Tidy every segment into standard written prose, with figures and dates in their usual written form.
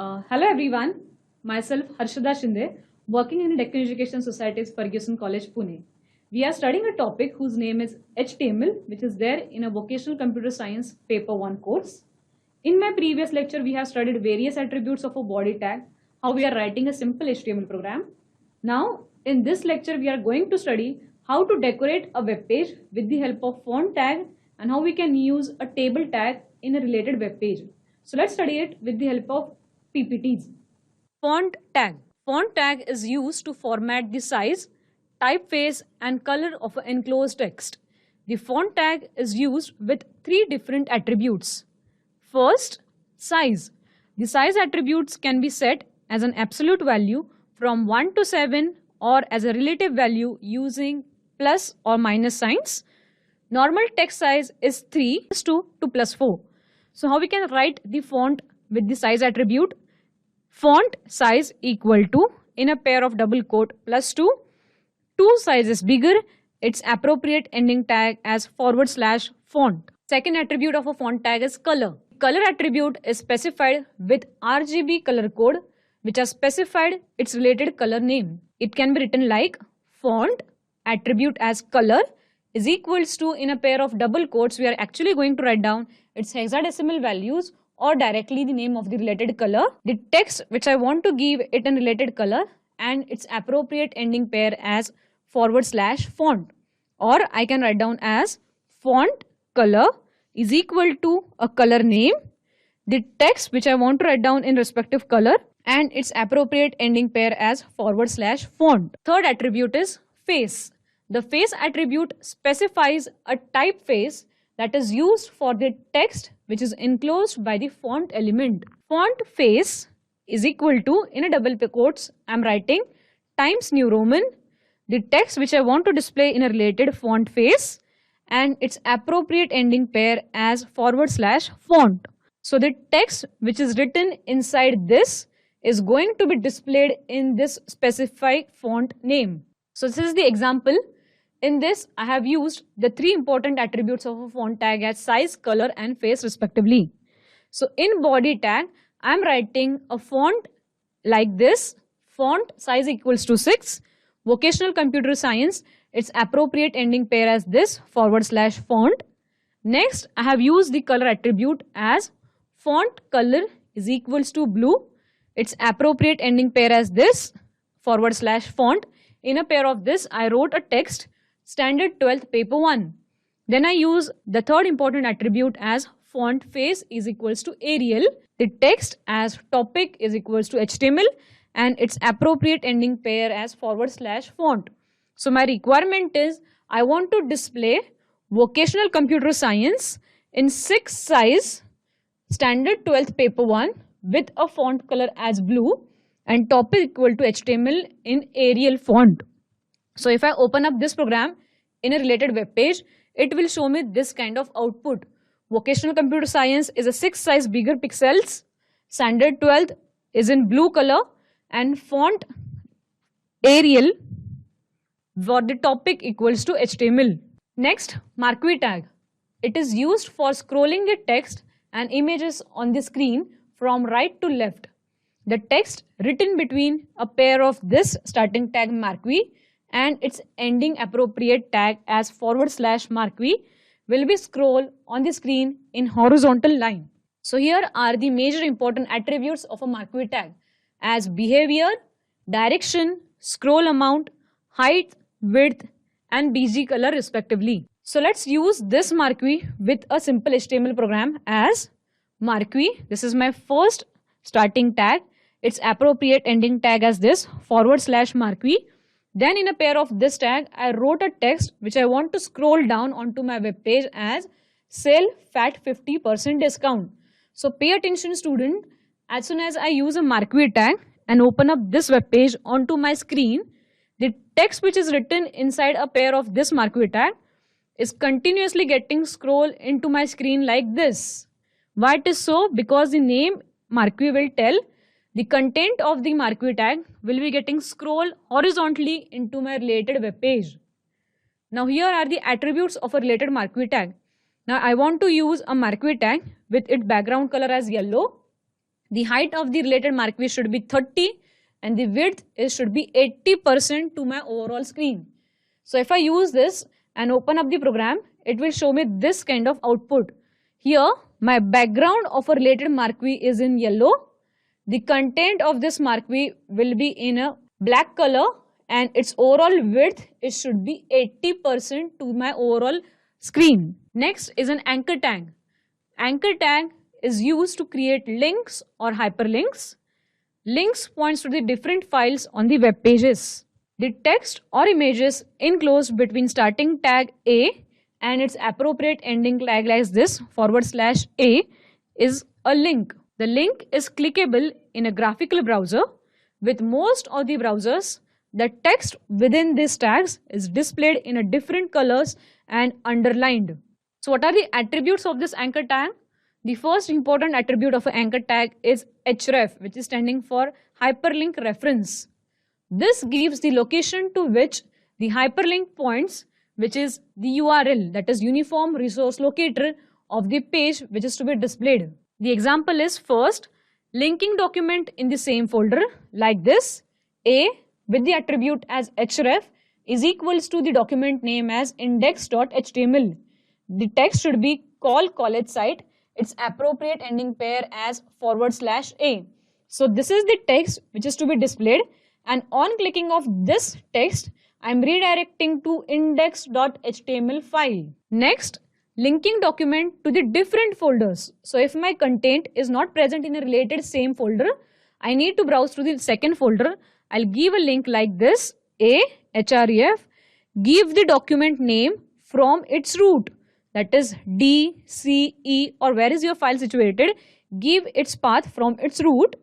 Hello everyone, myself Harshada Shinde, working in Deccan Education Society's Ferguson College, Pune. We are studying a topic whose name is HTML, which is there in a Vocational Computer Science Paper 1 course. In my previous lecture, we have studied various attributes of a body tag, how we are writing a simple HTML program. Now, in this lecture, we are going to study how to decorate a web page with the help of font tag and how we can use a table tag in a related web page. So let's study it with the help of PPTs. Font tag. Font tag is used to format the size, typeface and color of an enclosed text. The font tag is used with three different attributes. First, size. The size attributes can be set as an absolute value from 1 to 7 or as a relative value using plus or minus signs. Normal text size is 3 to plus 4. So how we can write the font with the size attribute? Font size equal to, in a pair of double quote, +2. 2 size is bigger, its appropriate ending tag as /font. Second attribute of a font tag is color. Color attribute is specified with RGB color code, which has specified its related color name. It can be written like font attribute as color is equals to, in a pair of double quotes, we are actually going to write down its hexadecimal values or directly the name of the related color, the text which I want to give it a related color, and its appropriate ending pair as /font. Or I can write down as font color is equal to a color name, the text which I want to write down in respective color, and its appropriate ending pair as /font. Third attribute is face. The face attribute specifies a typeface that is used for the text which is enclosed by the font element. Font face is equal to, in a double quotes, I am writing Times New Roman, the text which I want to display in a related font face, and its appropriate ending pair as /font. So the text which is written inside this is going to be displayed in this specified font name. So this is the example. In this, I have used the three important attributes of a font tag as size, color and face respectively. So in body tag, I am writing a font like this, font size equals to 6, Vocational Computer Science, its appropriate ending pair as this, /font. Next, I have used the color attribute as font color is equals to blue, its appropriate ending pair as this, /font. In a pair of this, I wrote a text, Standard 12th Paper 1. Then I use the third important attribute as font face is equals to Arial, the text as topic is equals to HTML, and its appropriate ending pair as /font. So my requirement is I want to display Vocational Computer Science in 6 size, Standard 12th Paper 1 with a font color as blue and topic equal to HTML in Arial font. So if I open up this program in a related web page, it will show me this kind of output. Vocational Computer Science is a 6 size bigger pixels, Standard 12th is in blue color, and font Arial for the topic equals to HTML. Next, Marquee tag. It is used for scrolling the text and images on the screen from right to left. The text written between a pair of this starting tag marquee and its ending appropriate tag as /marquee will be scrolled on the screen in horizontal line. So here are the major important attributes of a marquee tag as behavior, direction, scroll amount, height, width and BG color respectively. So let's use this marquee with a simple HTML program as marquee. This is my first starting tag. Its appropriate ending tag as this /marquee. Then in a pair of this tag, I wrote a text which I want to scroll down onto my web page as sale fat 50% discount. So pay attention student, as soon as I use a marquee tag and open up this web page onto my screen, the text which is written inside a pair of this marquee tag is continuously getting scrolled into my screen like this. Why it is so? Because the name marquee will tell the content of the marquee tag will be getting scrolled horizontally into my related web page. Now here are the attributes of a related marquee tag. Now I want to use a marquee tag with its background color as yellow, the height of the related marquee should be 30 and the width should be 80% to my overall screen. So if I use this and open up the program, it will show me this kind of output. Here my background of a related marquee is in yellow. The content of this marquee will be in a black color and its overall width should be 80% to my overall screen. Next is an anchor tag. Anchor tag is used to create links or hyperlinks. Links points to the different files on the web pages. The text or images enclosed between starting tag A and its appropriate ending tag like this /A is a link. The link is clickable in a graphical browser. With most of the browsers, the text within these tags is displayed in a different colors and underlined. So what are the attributes of this anchor tag? The first important attribute of an anchor tag is href, which is standing for hyperlink reference. This gives the location to which the hyperlink points, which is the URL, that is Uniform Resource Locator of the page which is to be displayed. The example is first, linking document in the same folder like this. A with the attribute as href is equals to the document name as index.html. The text should be call college site, its appropriate ending pair as /A. So this is the text which is to be displayed, and on clicking of this text, I am redirecting to index.html file. Next, linking document to the different folders. So if my content is not present in a related same folder, I need to browse through the second folder. I'll give a link like this, href, give the document name from its root, that is D, C, E, or where is your file situated, give its path from its root,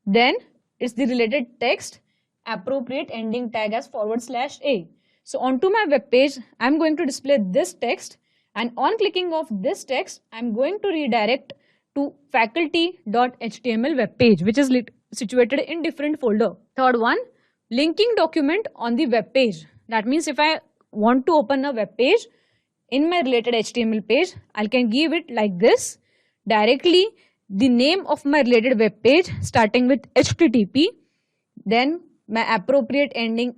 then it's the related text, appropriate ending tag as /A. So onto my web page, I'm going to display this text, and on clicking of this text, I'm going to redirect to faculty.html web page, which is situated in different folder. Third one, linking document on the web page. That means if I want to open a web page in my related HTML page, I can give it like this, directly the name of my related web page starting with HTTP, then my appropriate ending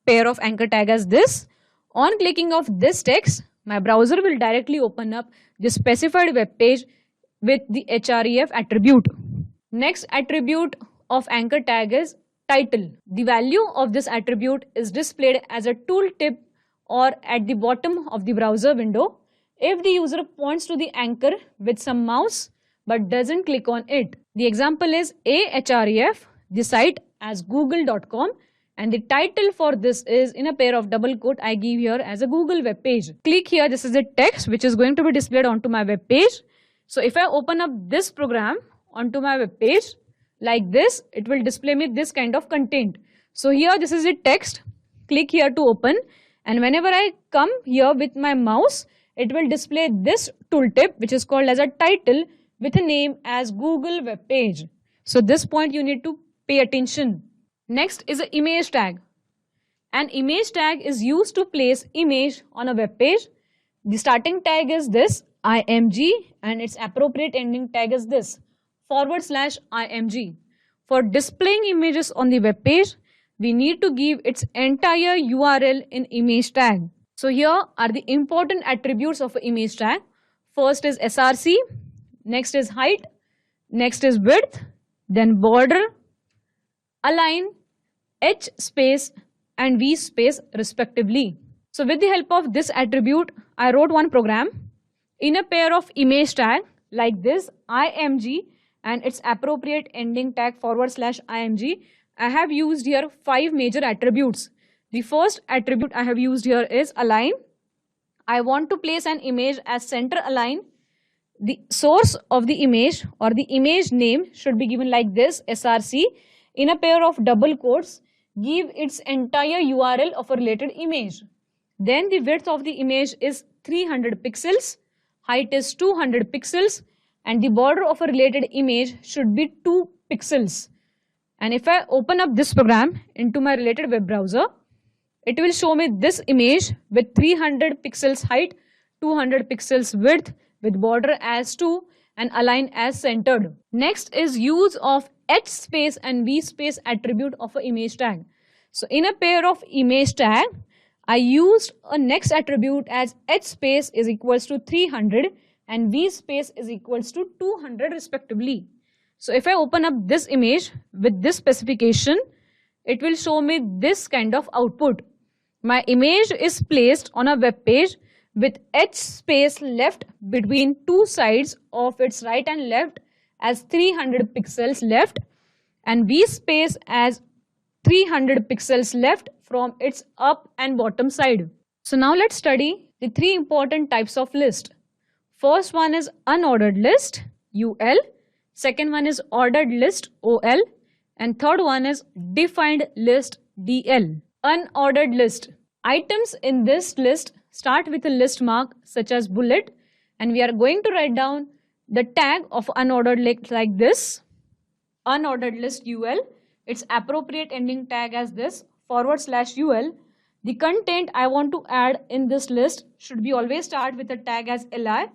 pair of anchor tag as this. On clicking of this text, my browser will directly open up the specified web page with the href attribute. Next attribute of anchor tag is title. The value of this attribute is displayed as a tooltip or at the bottom of the browser window if the user points to the anchor with some mouse but doesn't click on it. The example is ahref, the site as google.com, and the title for this is in a pair of double quote I give here as a Google web page. Click here, this is the text which is going to be displayed onto my web page. So if I open up this program onto my web page like this, it will display me this kind of content. So here this is the text, click here to open, and whenever I come here with my mouse, it will display this tooltip which is called as a title with a name as Google web page. So this point you need to pay attention. Next is an image tag. An image tag is used to place image on a web page. The starting tag is this img and its appropriate ending tag is this /img. For displaying images on the web page, we need to give its entire URL in image tag. So here are the important attributes of an image tag. First is src, next is height, next is width, then border, align, h space and v space respectively. So with the help of this attribute, I wrote one program in a pair of image tag like this img and its appropriate ending tag /img. I have used here 5 major attributes. The first attribute I have used here is align. I want to place an image as center align. The source of the image or the image name should be given like this src. In a pair of double quotes, give its entire URL of a related image. Then the width of the image is 300 pixels, height is 200 pixels, and the border of a related image should be 2 pixels. And if I open up this program into my related web browser, it will show me this image with 300 pixels height, 200 pixels width with border as 2 and align as centered. Next is use of h space and v space attribute of an image tag. So in a pair of image tag, I used a next attribute as h space is equals to 300 and v space is equals to 200 respectively. So if I open up this image with this specification, it will show me this kind of output. My image is placed on a web page with h space left between two sides of its right and left as 300 pixels left and v space as 300 pixels left from its up and bottom side. So now let's study the three important types of list. First one is unordered list, UL. Second one is ordered list, OL. And third one is defined list, DL. Unordered list. Items in this list start with a list mark such as bullet, and we are going to write down the tag of unordered list like this. Unordered list, UL. Its appropriate ending tag as this /UL. The content I want to add in this list should be always start with a tag as LI.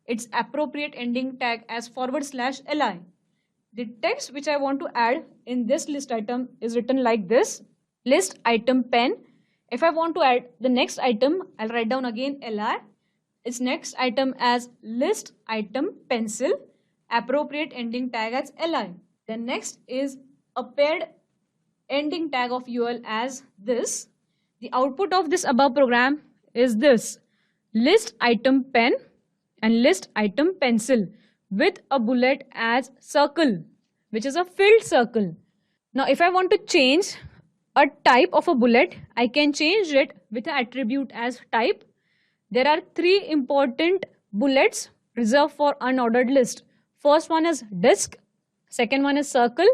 Its appropriate ending tag as /LI. The text which I want to add in this list item is written like this: list item pen. If I want to add the next item, I'll write down again LI. Its next item as list item pencil. Appropriate ending tag as LI. Then next is a paired ending tag of UL as this. The output of this above program is this: list item pen and list item pencil with a bullet as circle, which is a filled circle. Now if I want to change a type of a bullet, I can change it with an attribute as type. There are three important bullets reserved for unordered list. First one is disc, second one is circle,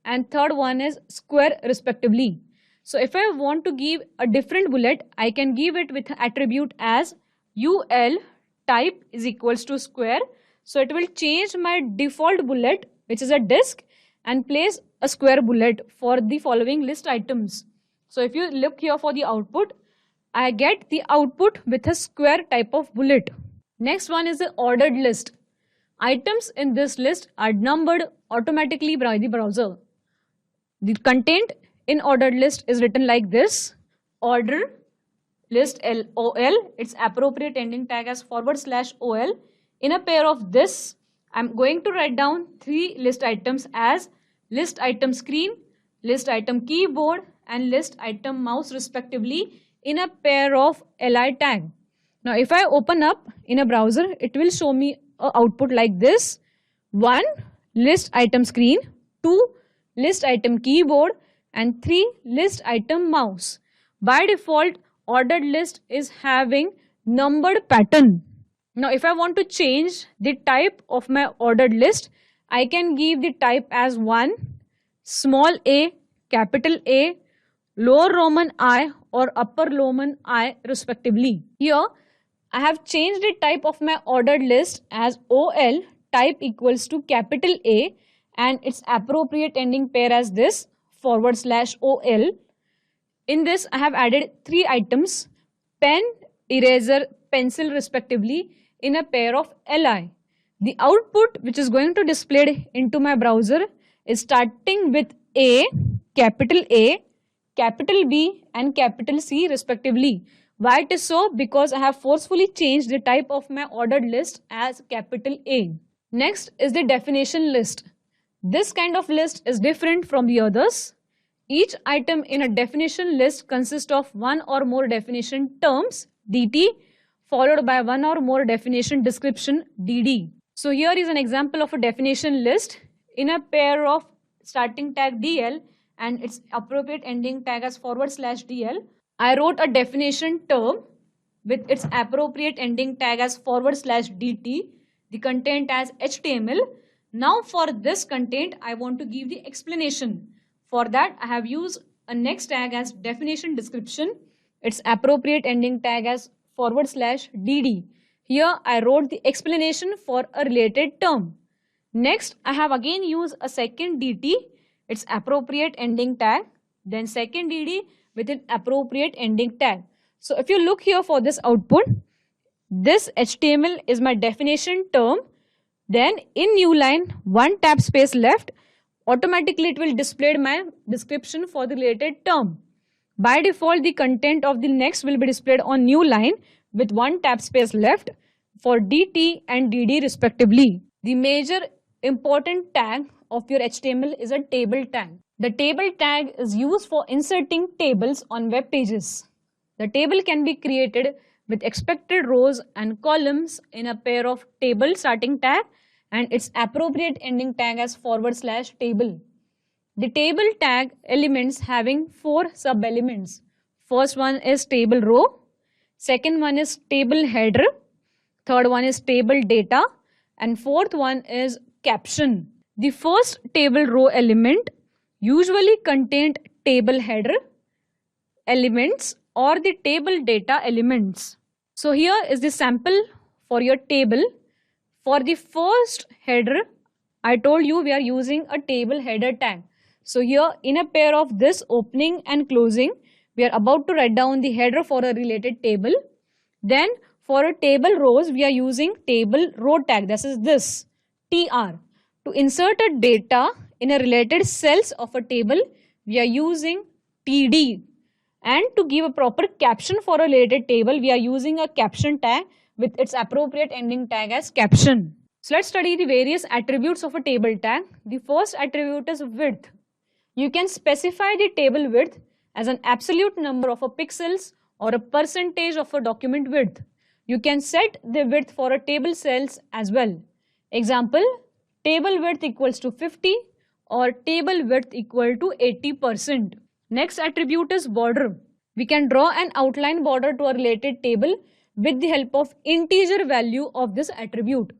and third one is square respectively. So if I want to give a different bullet, I can give it with an attribute as UL type is equals to square. So it will change my default bullet, which is a disc, and place a square bullet for the following list items. So if you look here for the output, I get the output with a square type of bullet. Next one is the ordered list. Items in this list are numbered automatically by the browser. The content in ordered list is written like this: order list OL, its appropriate ending tag as /OL. In a pair of this, I'm going to write down three list items as list item screen, list item keyboard, and list item mouse respectively in a pair of LI tag. Now if I open up in a browser, it will show me an output like this: 1. List item screen, 2. List item keyboard, and 3. List item mouse. By default, ordered list is having numbered pattern. Now if I want to change the type of my ordered list, I can give the type as 1, small a, capital A, lower Roman I or upper Roman I respectively. Here I have changed the type of my ordered list as OL, type equals to capital A, and its appropriate ending pair as this /OL. In this I have added three items: pen, eraser, pencil respectively in a pair of LI. The output which is going to display into my browser is starting with A, capital B, and capital C respectively. Why it is so? Because I have forcefully changed the type of my ordered list as capital A. Next is the definition list. This kind of list is different from the others. Each item in a definition list consists of one or more definition terms, DT, followed by one or more definition description, DD. So here is an example of a definition list. In a pair of starting tag DL and its appropriate ending tag as /DL, I wrote a definition term with its appropriate ending tag as /DT, the content as HTML. Now for this content, I want to give the explanation. For that, I have used a next tag as definition description, its appropriate ending tag as /DD. Here I wrote the explanation for a related term. Next, I have again used a second DT, its appropriate ending tag, then second DD with an appropriate ending tag. So if you look here for this output, this HTML is my definition term Then in new line, one tab space left, automatically it will display my description for the related term. By default, the content of the next will be displayed on new line with one tab space left for DT and DD respectively. The major important tag of your HTML is a table tag. The table tag is used for inserting tables on web pages. The table can be created with expected rows and columns in a pair of table starting tag and its appropriate ending tag as /table. The table tag elements having 4 sub-elements. First one is table row, second one is table header, third one is table data, and fourth one is caption. The first table row element usually contained table header elements or the table data elements. So here is the sample for your table. For the first header, I told you we are using a table header tag. So here in a pair of this opening and closing, we are about to write down the header for a related table. Then for a table rows, we are using table row tag. This is this TR. To insert a data in a related cells of a table, we are using TD. And to give a proper caption for a related table, we are using a caption tag with its appropriate ending tag as caption. So let's study the various attributes of a table tag. The first attribute is width. You can specify the table width as an absolute number of a pixels or a percentage of a document width. You can set the width for a table cells as well. Example, table width equals to 50 or table width equal to 80%. Next attribute is border. We can draw an outline border to a related table with the help of integer value of this attribute.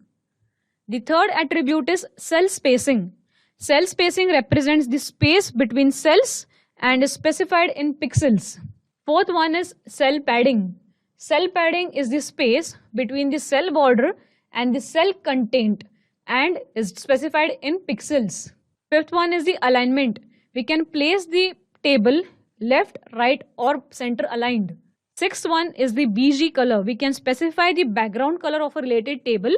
The third attribute is cell spacing. Cell spacing represents the space between cells and is specified in pixels. Fourth one is cell padding. Cell padding is the space between the cell border and the cell content and is specified in pixels. Fifth one is the alignment. We can place the table left, right or center aligned. Sixth one is the BG color. We can specify the background color of a related table.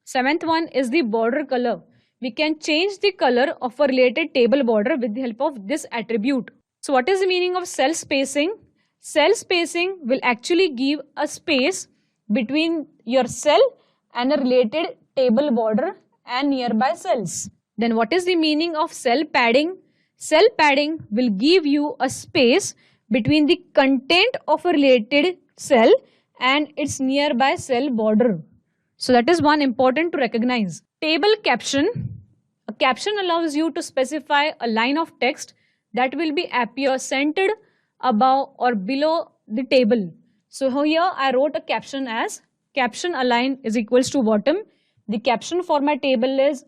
Seventh one is the border color. We can change the color of a related table border with the help of this attribute. So what is the meaning of cell spacing? Cell spacing will actually give a space between your cell and a related table border and nearby cells. Then what is the meaning of cell padding? Cell padding will give you a space between the content of a related cell and its nearby cell border. So that is one important to recognize. Table caption. A caption allows you to specify a line of text that will be appear centered above or below the table. So here I wrote a caption as caption align is equals to bottom. The caption for my table is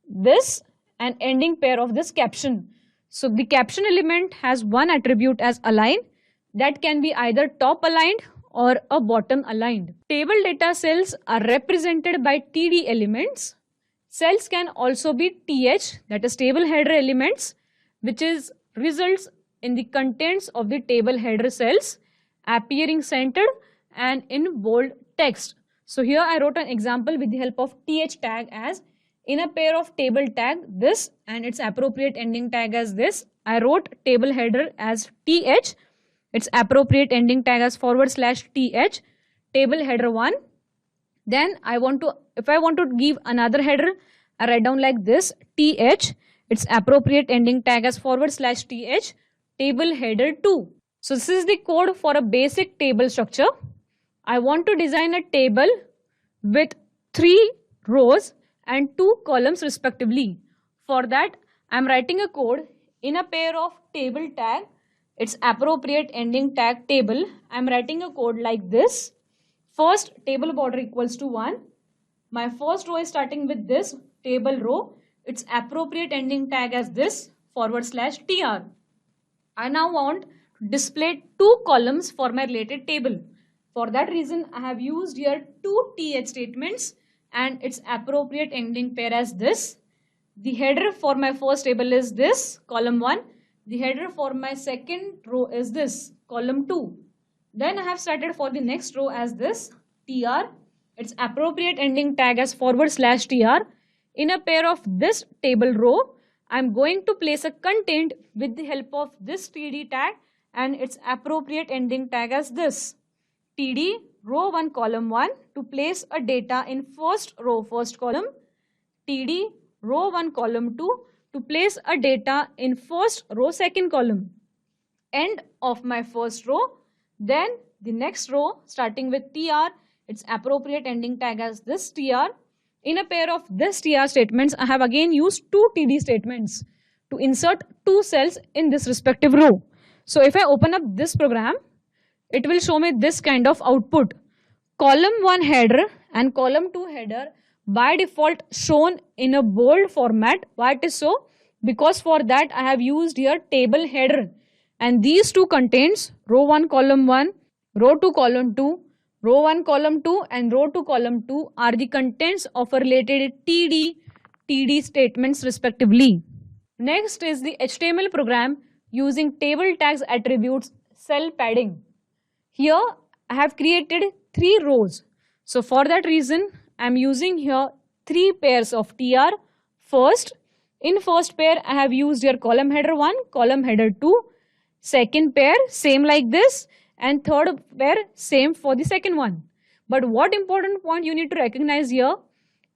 this and ending pair of this caption. So the caption element has one attribute as align that can be either top aligned or a bottom aligned. Table data cells are represented by TD elements. Cells can also be TH, that is table header elements, which is results in the contents of the table header cells appearing centered and in bold text. So here I wrote an example with the help of TH tag as in a pair of table tag this and its appropriate ending tag as this. I wrote table header as TH, its appropriate ending tag as /TH, table header 1. Then if I want to give another header, I write down like this TH, its appropriate ending tag as /TH, table header 2. So this is the code for a basic table structure. I want to design a table with 3 rows and 2 columns respectively. For that, I am writing a code in a pair of table tag, its appropriate ending tag table. I am writing a code like this. First table border equals to 1. My first row is starting with this table row. Its appropriate ending tag as this /TR. I now want to display 2 columns for my related table. For that reason, I have used here 2 TH statements and its appropriate ending pair as this. The header for my first table is this, column 1. The header for my second row is this, column 2. Then I have started for the next row as this, TR. its appropriate ending tag as /tr. In a pair of this table row, I'm going to place a content with the help of this td tag and its appropriate ending tag as this. td row 1 column 1 to place a data in first row first column. td row 1 column 2 to place a data in first row second column. End of my first row. Then the next row starting with tr, its appropriate ending tag as this tr. In a pair of this tr statements, I have again used two td statements to insert two cells in this respective row. So if I open up this program, it will show me this kind of output. Column 1 header and column 2 header by default shown in a bold format. Why it is so? Because for that I have used here table header, and these two contains row 1 column 1, row 2 column 2, row 1 column 2 and row 2 column 2 are the contents of a related td statements respectively. Next is the HTML program using table tags attributes cell padding. Here I have created 3 rows. So for that reason I am using here 3 pairs of tr. First, in first pair I have used here column header 1, column header 2. Second pair same like this, and third pair same for the second one. But what important point you need to recognize here,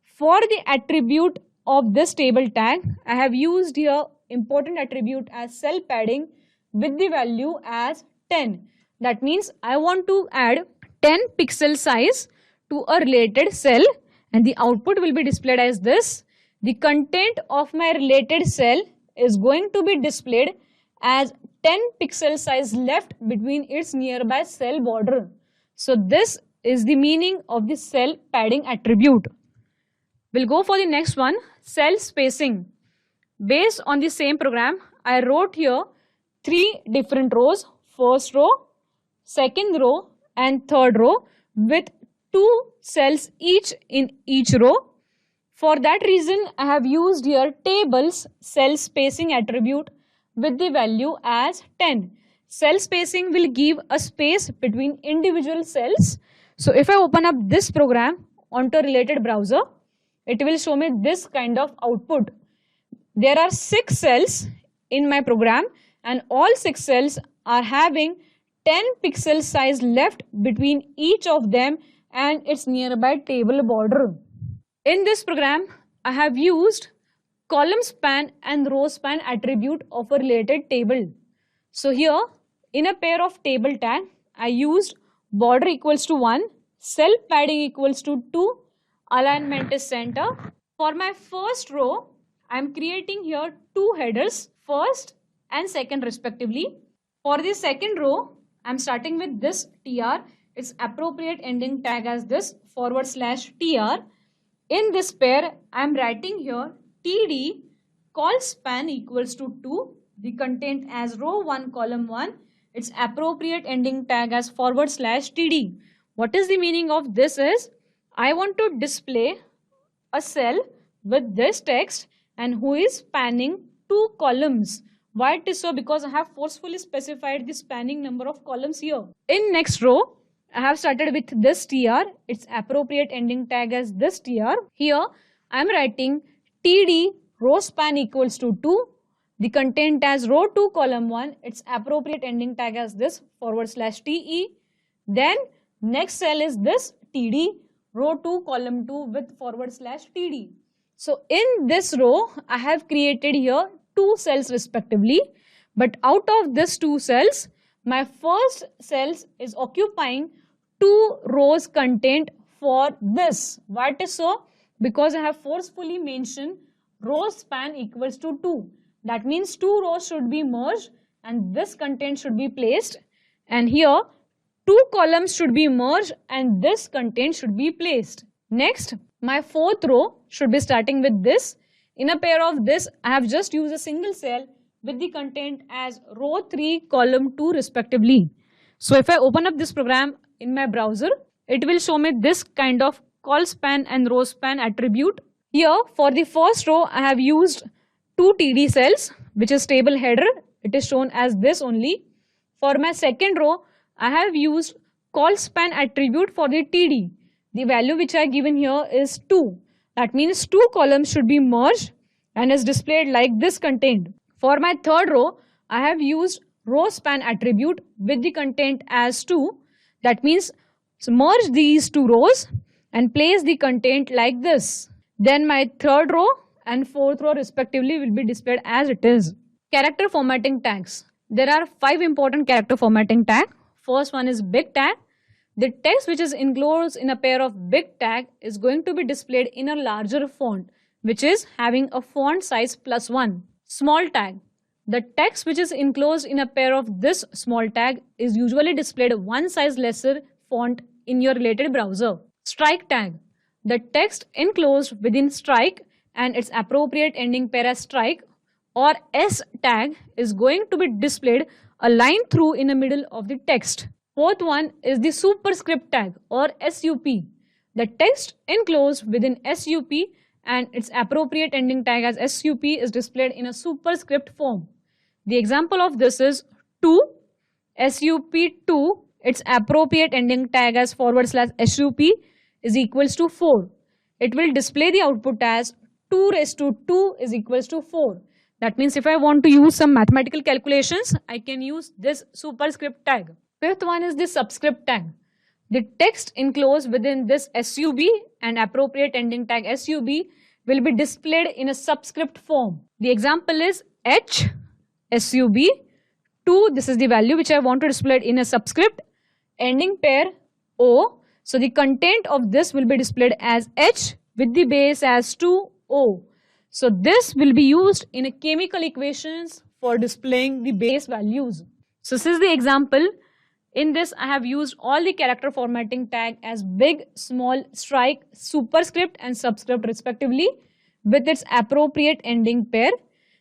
for the attribute of this table tag I have used here important attribute as cell padding with the value as 10. That means I want to add 10 pixel size to a related cell, and the output will be displayed as this. The content of my related cell is going to be displayed as 10 pixel size left between its nearby cell border. So this is the meaning of the cell padding attribute. We'll go for the next one, cell spacing. Based on the same program, I wrote here 3 different rows, first row, second row and third row with 2 cells each in each row. For that reason, I have used here tables cell spacing attribute with the value as 10. Cell spacing will give a space between individual cells. So if I open up this program onto a related browser, it will show me this kind of output. There are 6 cells in my program and all 6 cells are having 10 pixel size left between each of them and its nearby table border. In this program, I have used column span and row span attribute of a related table. So here, in a pair of table tag, I used border equals to 1, cell padding equals to 2, alignment is center. For my first row, I am creating here 2 headers, first and second respectively. For the second row, I am starting with this tr, its appropriate ending tag as this /tr. In this pair, I am writing here td call span equals to 2, the content as row 1 column 1, its appropriate ending tag as /td. What is the meaning of this is, I want to display a cell with this text and who is spanning 2 columns. Why it is so? Because I have forcefully specified the spanning number of columns here. In next row, I have started with this tr, its appropriate ending tag as this tr. Here I am writing td row span equals to 2, the content as row 2 column 1, its appropriate ending tag as this /te. Then next cell is this td row 2 column 2 with /td. So in this row I have created here 2 cells respectively, but out of this 2 cells, my first cells is occupying 2 rows content for this. Why it is so? Because I have forcefully mentioned row span equals to 2. That means 2 rows should be merged and this content should be placed, and here 2 columns should be merged and this content should be placed. Next, my fourth row should be starting with this. In a pair of this, I have just used a single cell with the content as row 3 column 2 respectively. So if I open up this program in my browser, it will show me this kind of call span and row span attribute. Here for the first row I have used 2 td cells, which is table header. It is shown as this only. For my second row I have used call span attribute for the td, The value which I given here is 2. That means 2 columns should be merged and is displayed like this contained. For my third row, I have used row span attribute with the content as 2. That means merge these two rows and place the content like this. Then my third row and fourth row respectively will be displayed as it is. Character formatting tags. There are 5 important character formatting tags. First one is big tag. The text which is enclosed in a pair of big tag is going to be displayed in a larger font, which is having a font size +1. Small tag. The text which is enclosed in a pair of this small tag is usually displayed one size lesser font in your related browser. Strike tag. The text enclosed within strike and its appropriate ending pair as strike or S tag is going to be displayed a line through in the middle of the text. Fourth one is the superscript tag or SUP. The text enclosed within SUP and its appropriate ending tag as SUP is displayed in a superscript form. The example of this is 2, SUP2, its appropriate ending tag as /SUP is equals to 4. It will display the output as 2 raised to 2 is equals to 4. That means if I want to use some mathematical calculations, I can use this superscript tag. Fifth one is the subscript tag. The text enclosed within this SUB and appropriate ending tag SUB will be displayed in a subscript form. The example is H SUB 2. This is the value which I want to display in a subscript. Ending pair O. So the content of this will be displayed as H with the base as 2O. So this will be used in a chemical equations for displaying the base values. So this is the example. In this I have used all the character formatting tag as big, small, strike, superscript and subscript respectively with its appropriate ending pair.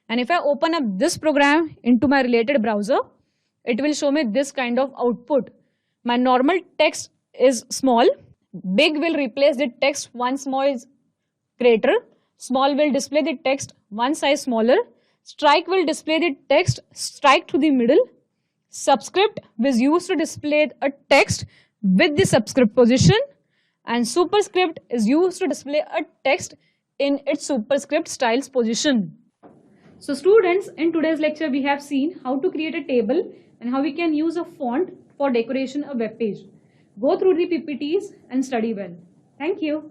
And if I open up this program into my related browser, it will show me this kind of output. My normal text is small. Big will replace the text one small is greater. Small will display the text one size smaller. Strike will display the text strike to the middle. Subscript was used to display a text with the subscript position. And superscript is used to display a text in its superscript styles position. So students, in today's lecture we have seen how to create a table and how we can use a font for decoration of web page. Go through the PPTs and study well. Thank you.